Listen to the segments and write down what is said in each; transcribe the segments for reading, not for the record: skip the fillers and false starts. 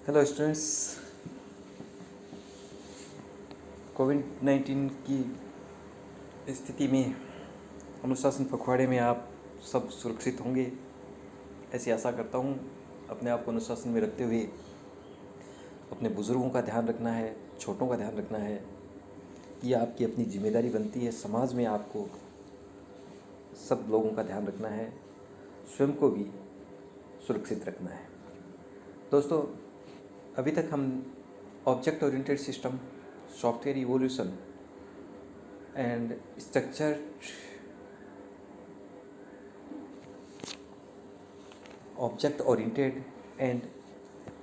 Hello students. कोविड-19 की स्थिति में अनुशासन पखवाड़े में आप सब सुरक्षित होंगे, ऐसी आशा करता हूँ। अपने आप को अनुशासन में रखते हुए अपने बुज़ुर्गों का ध्यान रखना है, छोटों का ध्यान रखना है। ये आपकी अपनी जिम्मेदारी बनती है। समाज में आपको सब लोगों का ध्यान रखना है, स्वयं को भी सुरक्षित रखना है। दोस्तों, अभी तक हम object oriented system, software evolution and structure object oriented and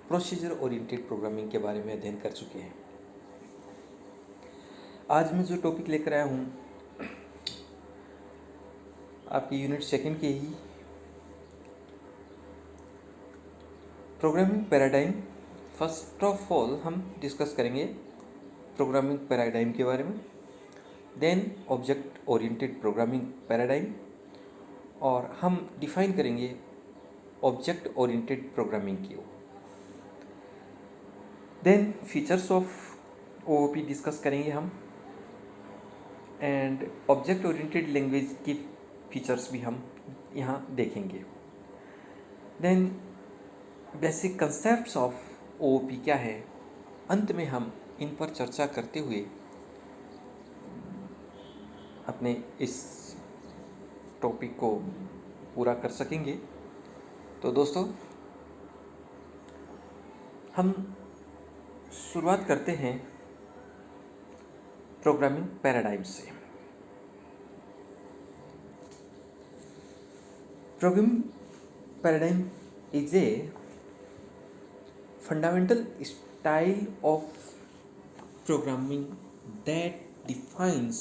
procedure oriented programming के बारे में अध्ययन कर चुके हैं। आज मैं जो टॉपिक लेकर आया हूँ आपकी यूनिट सेकंड के ही programming paradigm. First of all हम डिस्कस करेंगे प्रोग्रामिंग पैराडाइम के बारे में, then object oriented programming paradigm, और हम डिफाइन करेंगे ऑब्जेक्ट ओरिएंटेड प्रोग्रामिंग की। Then features of OOP discuss करेंगे हम, एंड ऑब्जेक्ट ओरिएंटेड लैंग्वेज की फीचर्स भी हम यहाँ देखेंगे। Then basic concepts of OOP क्या है, अंत में हम इन पर चर्चा करते हुए अपने इस टॉपिक को पूरा कर सकेंगे। तो दोस्तों, हम शुरुआत करते हैं प्रोग्रामिंग पैराडाइम से। Programming paradigm is a fundamental style of programming that defines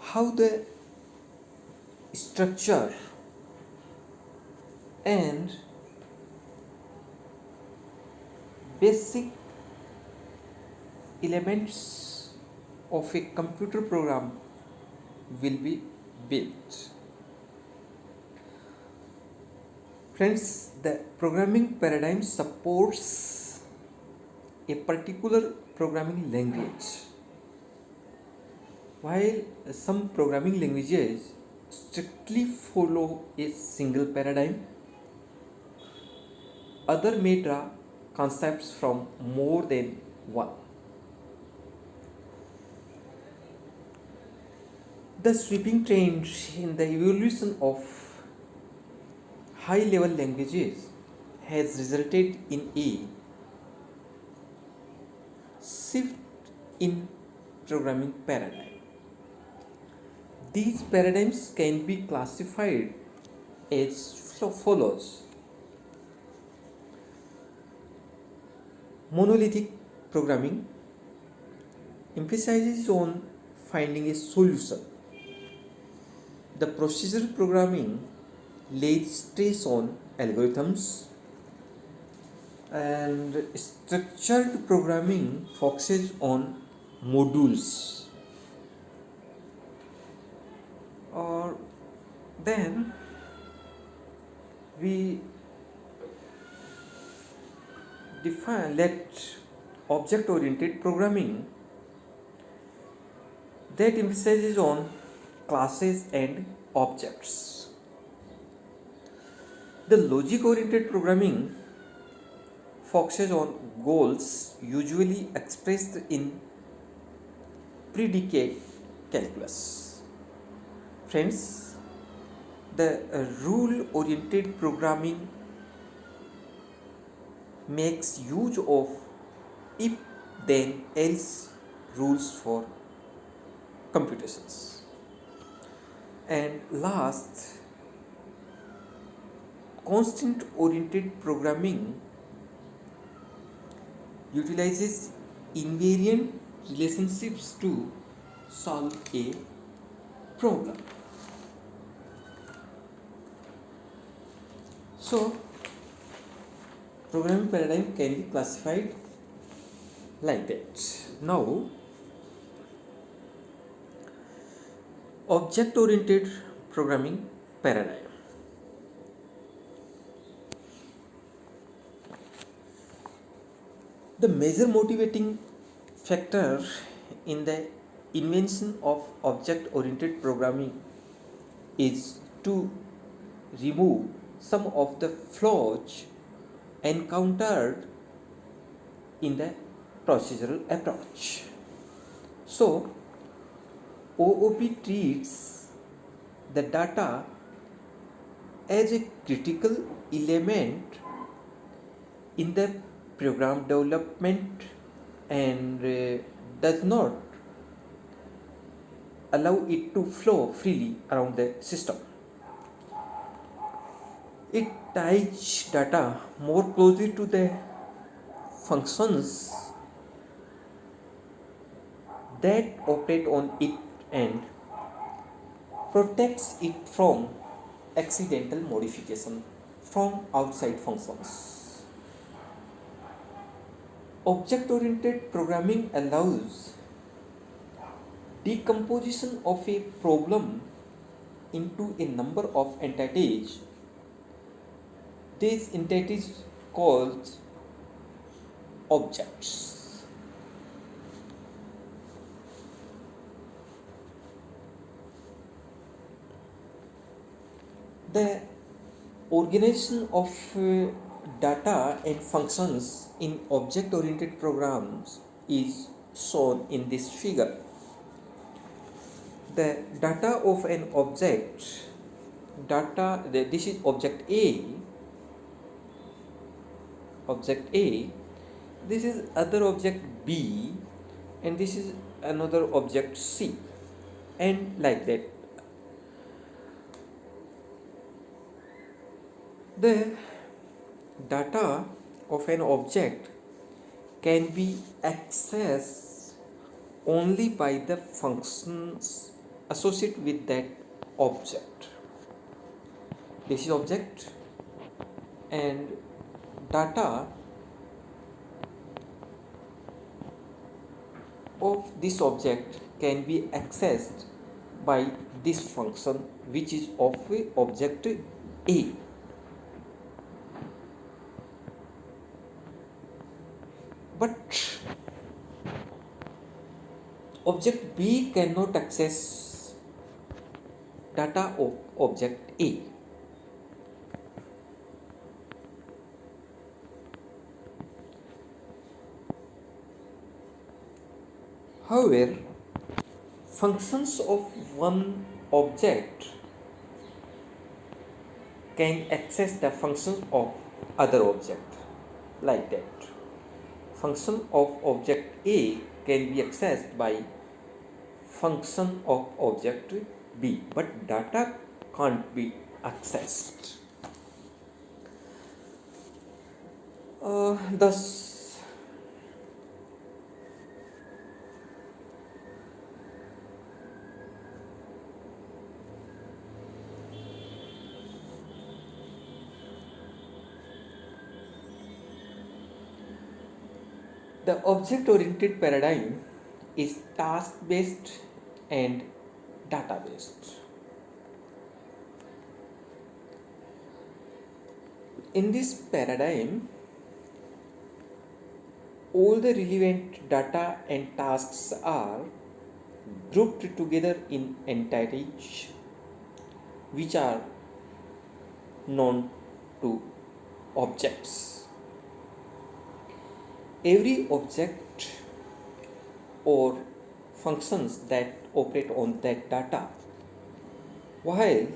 how the structure and basic elements of a computer program will be built. Friends, the programming paradigm supports a particular programming language. While some programming languages strictly follow a single paradigm, others may draw concepts from more than one. The sweeping trend in the evolution of high-level languages has resulted in a shift in programming paradigm. These paradigms can be classified as follows: monolithic programming emphasizes on finding a solution. The procedural programming lays stress on algorithms, and structured programming focuses on modules. Or then we let object oriented programming that emphasizes on classes and objects. The logic-oriented programming focuses on goals usually expressed in predicate calculus. Friends, the rule-oriented programming makes use of if-then-else rules for computations. And last, constant oriented programming utilizes invariant relationships to solve a problem. So programming paradigm can be classified like that. Now, object oriented programming paradigm. The major motivating factor in the invention of object oriented programming is to remove some of the flaws encountered in the procedural approach. So, OOP treats the data as a critical element in the program development and does not allow it to flow freely around the system. It ties data more closely to the functions that operate on it and protects it from accidental modification from outside functions. Object oriented programming allows decomposition of a problem into a number of entities. These entities called objects. The organization of data and functions in object oriented programs is shown in this figure. The data of an object, this is object A, this is other object B, and this is another object C, and like that. The data of an object can be accessed only by the functions associated with that object. This is object, and data of this object can be accessed by this function which is of object A. But object B cannot access data of object A. However, functions of one object can access the functions of other object, like that. Function of object A can be accessed by function of object B, but data can't be accessed. Thus, the object oriented paradigm is task based and data based. In this paradigm, all the relevant data and tasks are grouped together in entities which are known to objects. Every object or functions that operate on that data, while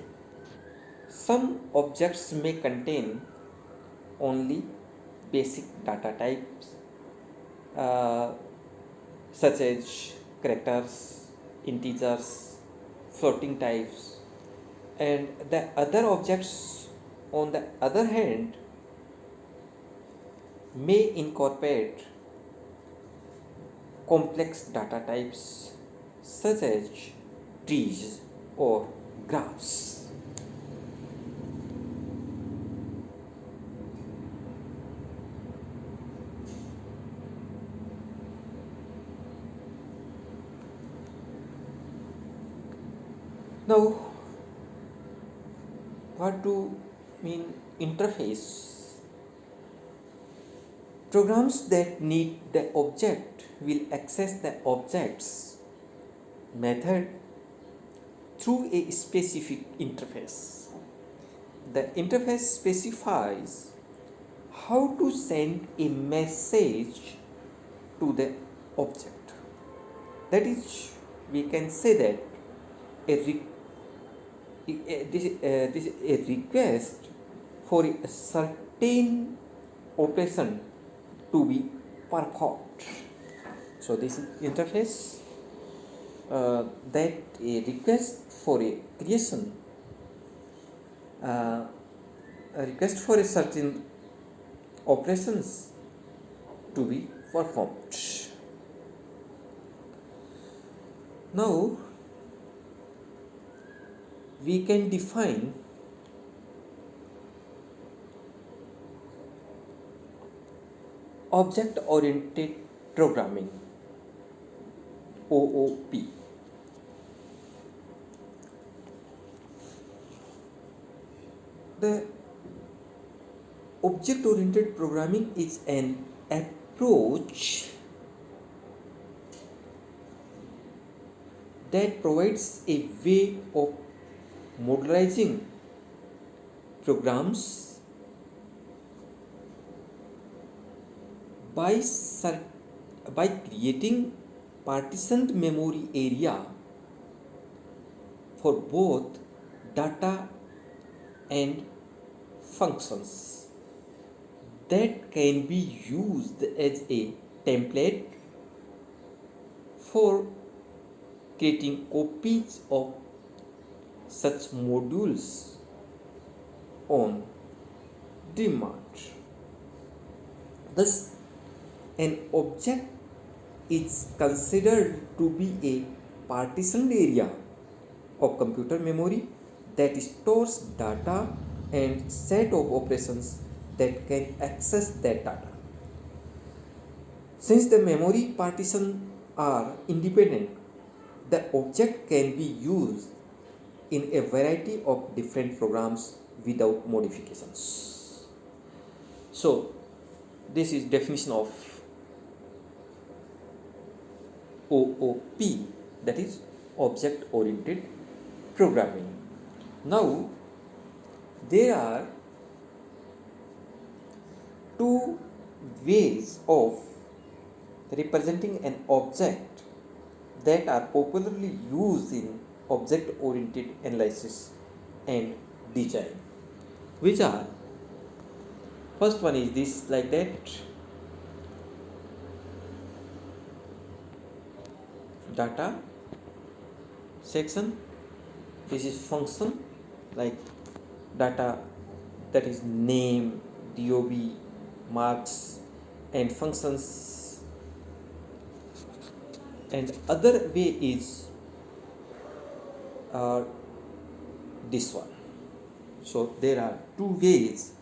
some objects may contain only basic data types such as characters, integers, floating types, and the other objects on the other hand may incorporate complex data types such as trees or graphs. Now, what do mean interface? Programs that need the object will access the object's method through a specific interface. The interface specifies how to send a message to the object. That is, we can say that this is a request for a certain operation to be performed. So this interface that a request for a creation, a request for a certain operations to be performed. Now we can define object oriented programming, OOP. The object oriented programming is an approach that provides a way of modularizing programs by creating partitioned memory area for both data and functions that can be used as a template for creating copies of such modules on demand. Thus, an object is considered to be a partitioned area of computer memory that stores data and set of operations that can access that data. Since the memory partitions are independent, the object can be used in a variety of different programs without modifications. So, this is definition of OOP, that is object oriented programming. Now there are two ways of representing an object that are popularly used in object oriented analysis and design, which are, first one is this, like that, data section. This is function, like data, that is name, DOB, marks, and functions. And other way is this one. So there are two ways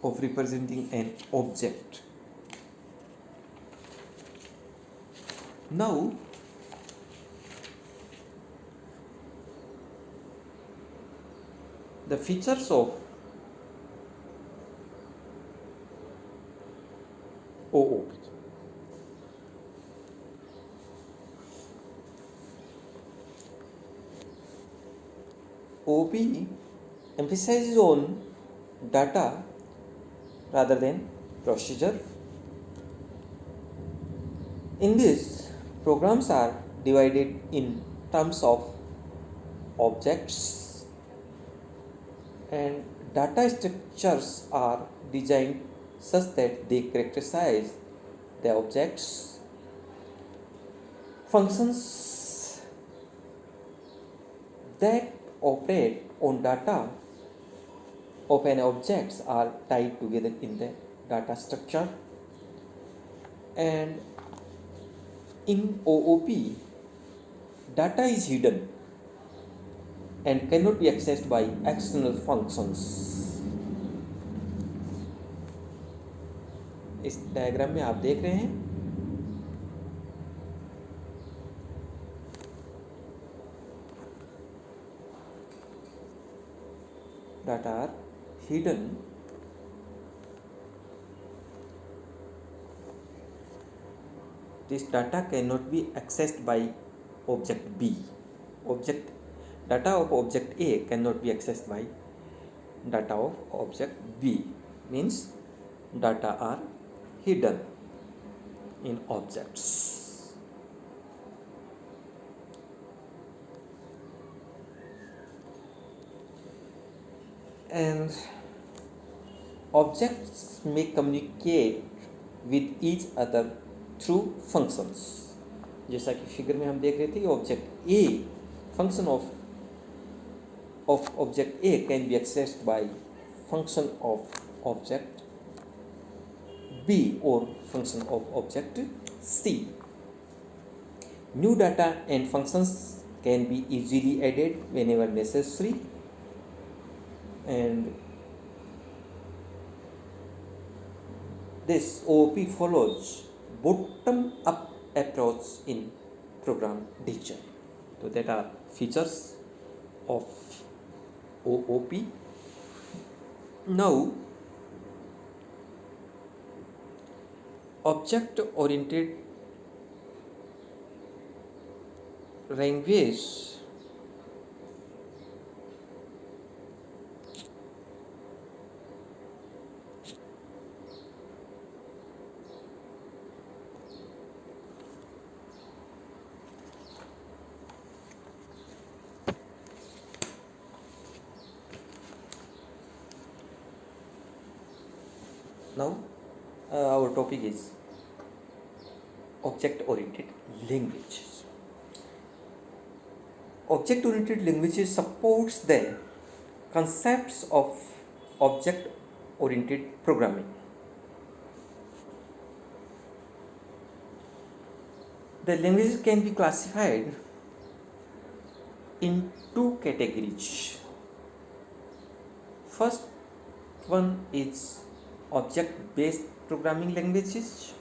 of representing an object. Now the features of OOP. OOP emphasizes on data rather than procedure. In this, programs are divided in terms of objects, and data structures are designed such that they characterize the objects. Functions that operate on data of an object are tied together in the data structure. And in OOP, data is hidden and cannot be accessed by external functions. इस diagram में आप देख रहे हैं data are hidden this data cannot be accessed by object B. Object data of object A cannot be accessed by data of object B. Means data are hidden in objects. And objects may communicate with each other through functions. जैसा कि figure में हम देख रहे थे कि object a function of object A can be accessed by function of object B or function of object C. New data and functions can be easily added whenever necessary, and this OOP follows bottom-up approach in program design. So that are features of OOP. Now, object-oriented language now our topic is object-oriented languages. Object-oriented languages supports the concepts of object-oriented programming. The languages can be classified in two categories. First one is object-based programming languages,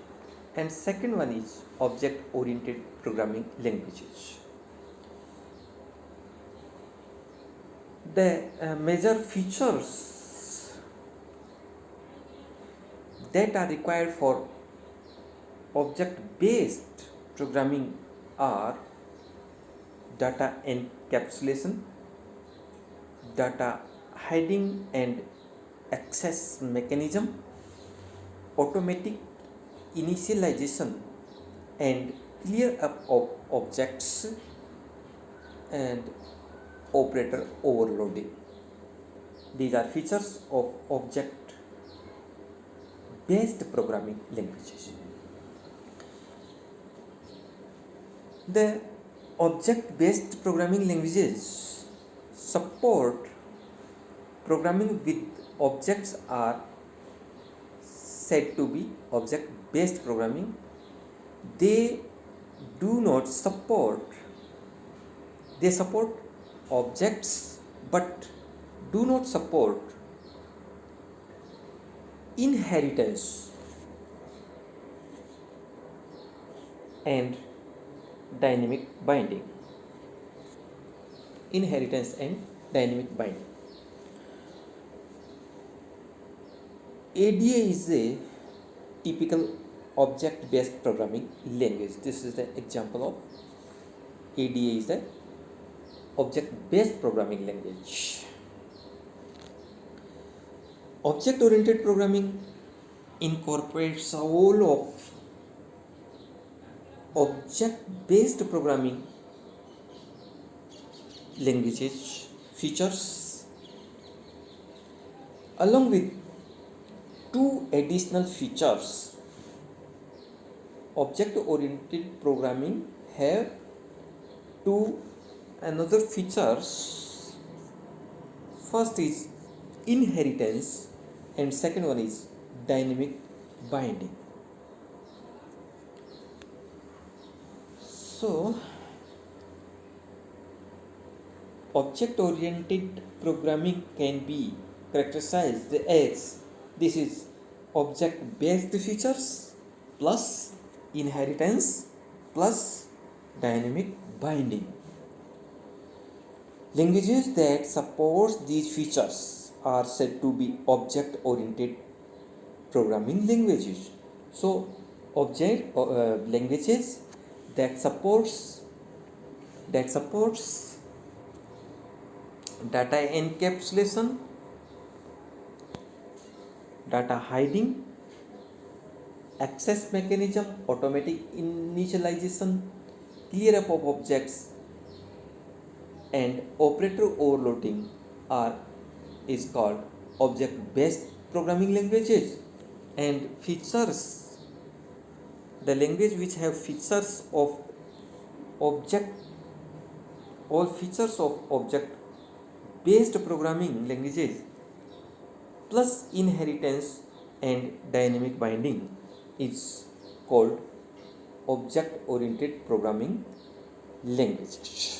and second one is object-oriented programming languages. The major features that are required for object-based programming are data encapsulation, data hiding and access mechanism, automatic initialization and clear up of objects, and operator overloading. These are features of object-based programming languages. The object-based programming languages support programming with objects are said to be object-based programming. They support objects but do not support inheritance and dynamic binding. Inheritance and dynamic binding. ADA is a typical object-based programming language. This is the example of ADA is the object-based programming language. Object-oriented programming incorporates all of object-based programming languages features along with two additional features. Object-oriented programming have two another features. First is inheritance and second one is dynamic binding. So object-oriented programming can be characterized as this is object-based features plus inheritance plus dynamic binding. Languages that support these features are said to be object-oriented programming languages. So object languages that supports data encapsulation, data hiding, access mechanism, automatic initialization, clear up of objects, and operator overloading is called object-based programming languages. And features, the language which have features of object, all features of object-based programming languages plus inheritance and dynamic binding is called object-oriented programming languages.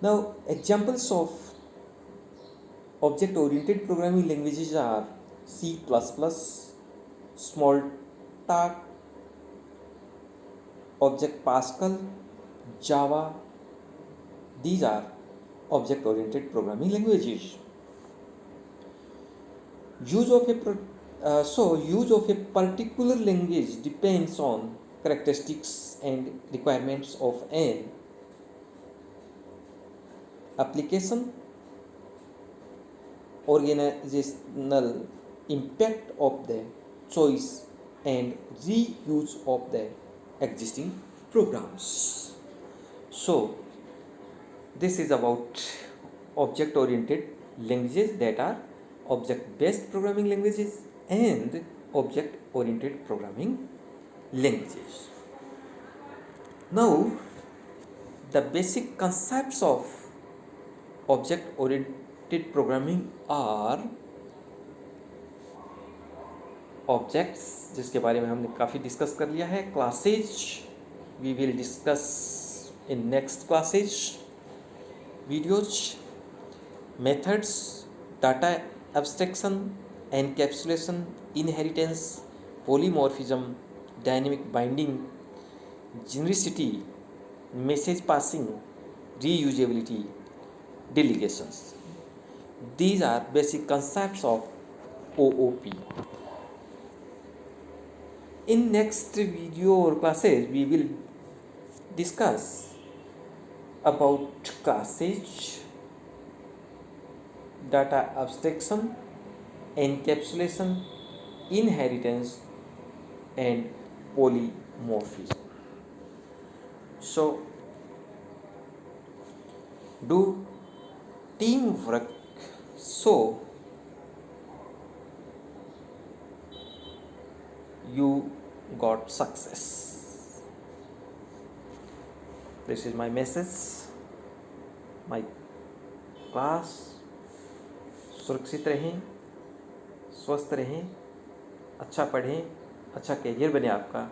Now, examples of object-oriented programming languages are C++, Smalltalk, Object Pascal, Java. These are object-oriented programming languages. Use of a particular language depends on characteristics and requirements of an application, organizational impact of the choice, and reuse of the existing programs. So, this is about object-oriented languages that are object-based programming languages and object-oriented programming languages. Now, the basic concepts of object-oriented programming are objects, जिसके बारे में हमने काफ़ी discuss कर लिया है. Classes we will discuss in next classes videos. Methods, data abstraction, encapsulation, inheritance, polymorphism, dynamic binding, genericity, message passing, reusability, delegations. These are basic concepts of OOP. In next video or classes, we will discuss about classes, data abstraction, encapsulation, inheritance, and polymorphism. So, do teamwork so you got success. This is my message, my class. सुरक्षित रहें, स्वस्थ रहें, अच्छा पढ़ें, अच्छा career बने आपका.